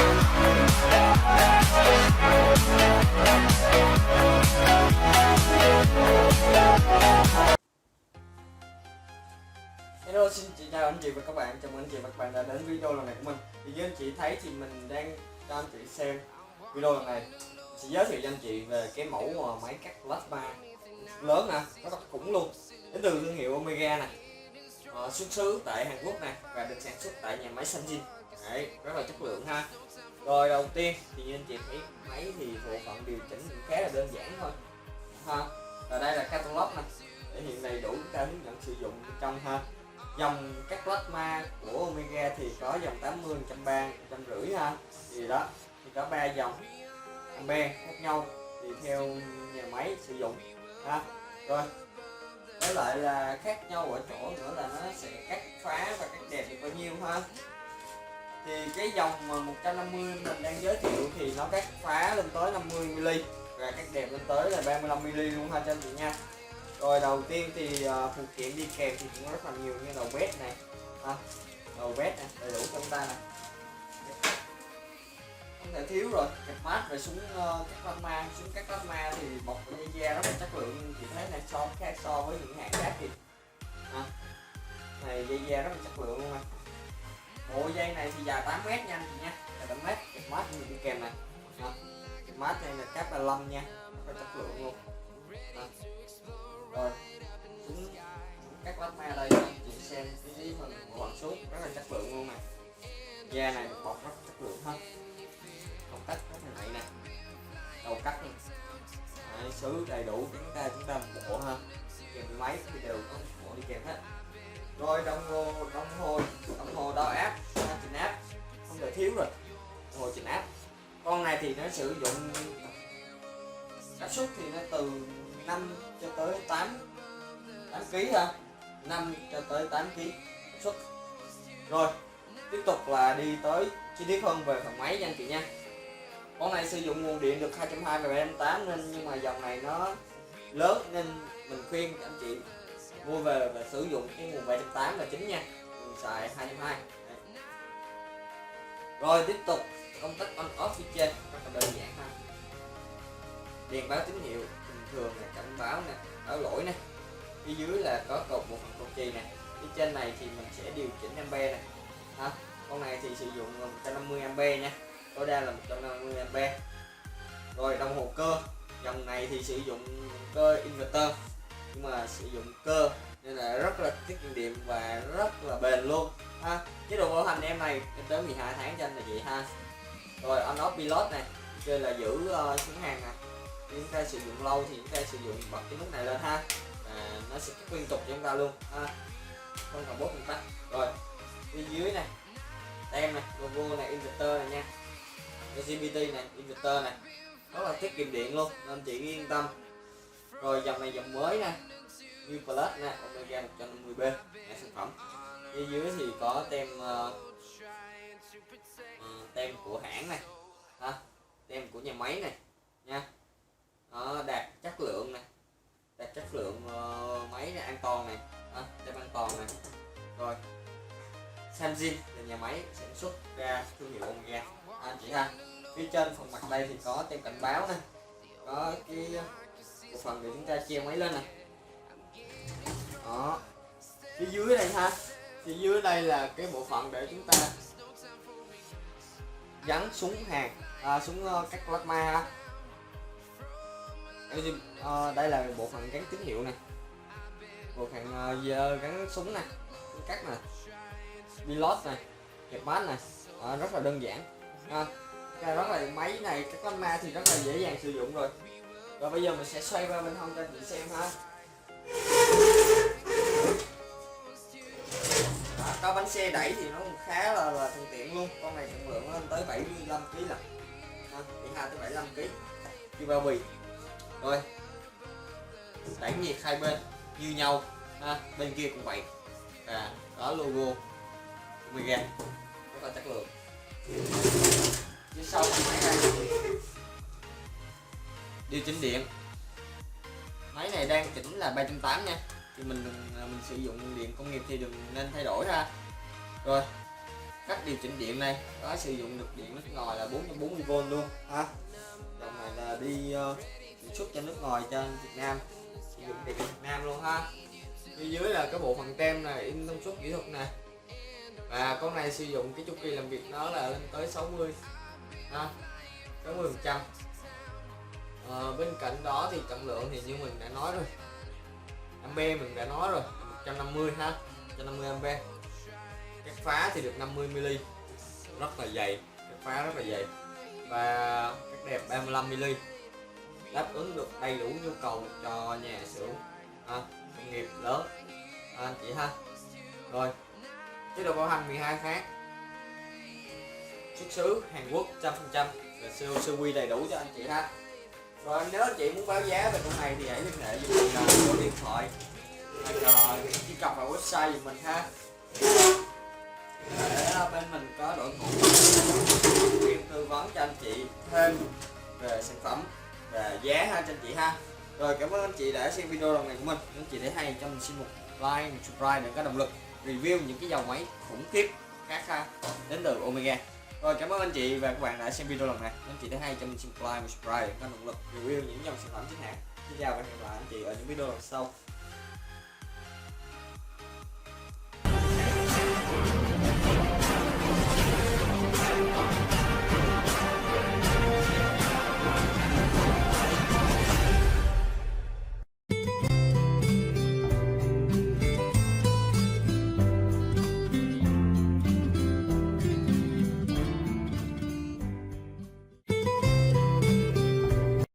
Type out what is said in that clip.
Hello, xin chào anh chị và các bạn, chào mừng anh chị và các bạn đã đến video lần này của mình. Thì như anh chị thấy thì mình đang cho anh chị xem video lần này sẽ giới thiệu cho anh chị về cái mẫu máy cắt plasma lớn nè, nó rất khủng luôn, đến từ thương hiệu Omega nè, xuất xứ tại Hàn Quốc nè và được sản xuất tại nhà máy Sanjin. Đấy, rất là chất lượng ha. Rồi đầu tiên thì như anh chị thấy máy thì bộ phận điều chỉnh khá là đơn giản thôi ha. Và đây là catalog nè, để hiện đầy đủ các hướng dẫn sử dụng bên trong ha. Dòng cắt plasma của Omega thì có dòng 80, 130, 150 ha. Thì đó, thì có 3 dòng ampe khác nhau thì theo nhà máy sử dụng ha. Rồi, với lại là khác nhau ở chỗ nữa là nó sẽ cắt phá và cắt đẹp được bao nhiêu ha. Thì cái dòng mà 150 mình đang giới thiệu thì nó cắt phá lên tới 50mm và cắt đẹp lên tới là 35mm luôn ha cho anh chị nha. Rồi đầu tiên thì phụ kiện đi kèm thì cũng rất là nhiều như đầu bếp này, đầu bếp này đầy đủ trong tay này, không thể thiếu rồi. Cặp mát về súng cắt plasma thì bọc dây da rất là chất lượng, như chị thấy này, khác so với những hãng khác thì này dây da rất là chất lượng luôn này. Bộ dây này thì dài 8m nha anh chị nha, dài 8m. Cặp mát như đi kèm này, cặp mát này là cáp 35 nha, rất là chất lượng luôn. Rồi súng cắt plasma đây chị xem cái phần bộ phận súng rất là chất lượng luôn này, da này được bọc rất chất lượng ha, công tắc rất là nãy nè, đầu cắt này, sứ đầy đủ chúng ta một bộ ha, kèm máy thì đều có một bộ đi kèm hết. Rồi đồng hồ đo áp, chỉnh áp không thể thiếu rồi, đồng hồ chỉnh áp. Con này thì nó sử dụng áp suất thì nó từ 5 cho tới 8 kg ha, 5 cho tới 8 kg áp suất. Rồi tiếp tục là đi tới chi tiết hơn về phần máy nha anh chị nha. Con này sử dụng nguồn điện được 220 và 708 nên, nhưng mà dòng này nó lớn nên mình khuyên anh chị mua về và sử dụng cái nguồn 708 là chính nha, mình xài 220. Rồi tiếp tục công tắc on off phía trên rất là đơn giản ha, đèn báo tín hiệu bình thường này, cảnh báo nè, báo lỗi nè. Phía dưới là có cột bộ phận cầu chì nè, phía trên này thì mình sẽ điều chỉnh ampe nè ha. Con này thì sử dụng 150 ampe nha, tối đa là 150 ampe. Rồi đồng hồ cơ, dòng này thì sử dụng cơ inverter nhưng mà sử dụng cơ nên là rất là tiết kiệm điện và rất là bền luôn ha. Chế độ bảo hành em này lên tới 12 tháng cho anh là vậy ha. Rồi on off pilot này, chơi là giữ xuống hàng nè, chúng ta sử dụng lâu thì chúng ta sử dụng bật cái nút này lên ha, nó sẽ liên tục cho chúng ta luôn ha, không cần bốt công tắc. Rồi phía dưới này tem này, logo này, inverter này nha, LGBT này, inverter này, rất là tiết kiệm điện luôn nên chị yên tâm. Rồi dòng này dòng mới nè, New Plus nè, Omega 150B là sản phẩm. Phía dưới thì có tem tem của hãng này ha, tem của nhà máy này nha. Đó, đạt chất lượng này, đạt chất lượng máy này, an toàn này, tem an toàn này. Rồi Sanjin là nhà máy sản xuất ra thương hiệu Omega anh chị ha. Phía trên phần mặt đây thì có tem cảnh báo nè, có cái bộ phận để chúng ta treo máy lên này. Đó, phía dưới đây ha, phía dưới đây là cái bộ phận để chúng ta gắn súng hàng, súng cắt plasma ha. Đây là bộ phận gắn tín hiệu này, bộ phận gắn súng này, cắt này, pilot này, kẹp mát này, rất là đơn giản ha. Rất là máy này cái plasma thì rất là dễ dàng sử dụng rồi. Rồi bây giờ mình sẽ xoay qua bên hông cho anh chị xem ha. Đó, có bánh xe đẩy thì nó cũng khá là thuận tiện luôn. Con này trọng lượng lên tới 75 kg lần, 72 tới 75 kg như bao bì. Rồi tản nhiệt hai bên như nhau ha, bên kia cũng vậy, có logo Omega rất là chất lượng. Phía sau máy này điều chỉnh điện, máy này đang chỉnh là 380 nha, thì mình sử dụng điện công nghiệp thì đừng nên thay đổi ha. Rồi cách điều chỉnh điện này có sử dụng được điện nước ngoài là 440V luôn ha. Dòng này là đi sản xuất cho nước ngoài cho Việt Nam, sử dụng điện Việt Nam luôn ha. Phía dưới là cái bộ phận tem này, in thông suất kỹ thuật nè, và con này sử dụng cái chu kỳ làm việc nó là lên tới 60 ha, 60%. Bên cạnh đó thì trọng lượng thì như mình đã nói rồi, ampe mình đã nói rồi, 150 ha, 150 ampe. Các phá thì được 50 mm, rất là dày, các phá rất là dày, và các đẹp 35 mm, đáp ứng được đầy đủ nhu cầu cho nhà xưởng, doanh nghiệp lớn anh chị ha. Rồi, chế độ bảo hành 12 tháng, xuất xứ Hàn Quốc 100%, và siêu quy đầy đủ cho anh chị ha. Rồi nếu anh chị muốn báo giá về con này thì hãy liên hệ với mình số điện thoại hoặc là truy cập vào website giùm mình ha, để bên mình có đội ngũ tư vấn cho anh chị thêm về sản phẩm, về giá ha cho anh chị ha. Rồi cảm ơn anh chị đã xem video lần này của mình. Nếu anh chị thấy hay cho mình xin một like, một subscribe để có động lực review những cái dòng máy khủng khiếp khác ha, đến từ Omega. Rồi cảm ơn anh chị và các bạn đã xem video lần này. Nếu anh chị thấy hay cho mình xin like, một subscribe để có động lực review những dòng sản phẩm chính hãng. Xin chào và hẹn gặp lại anh chị ở những video lần sau.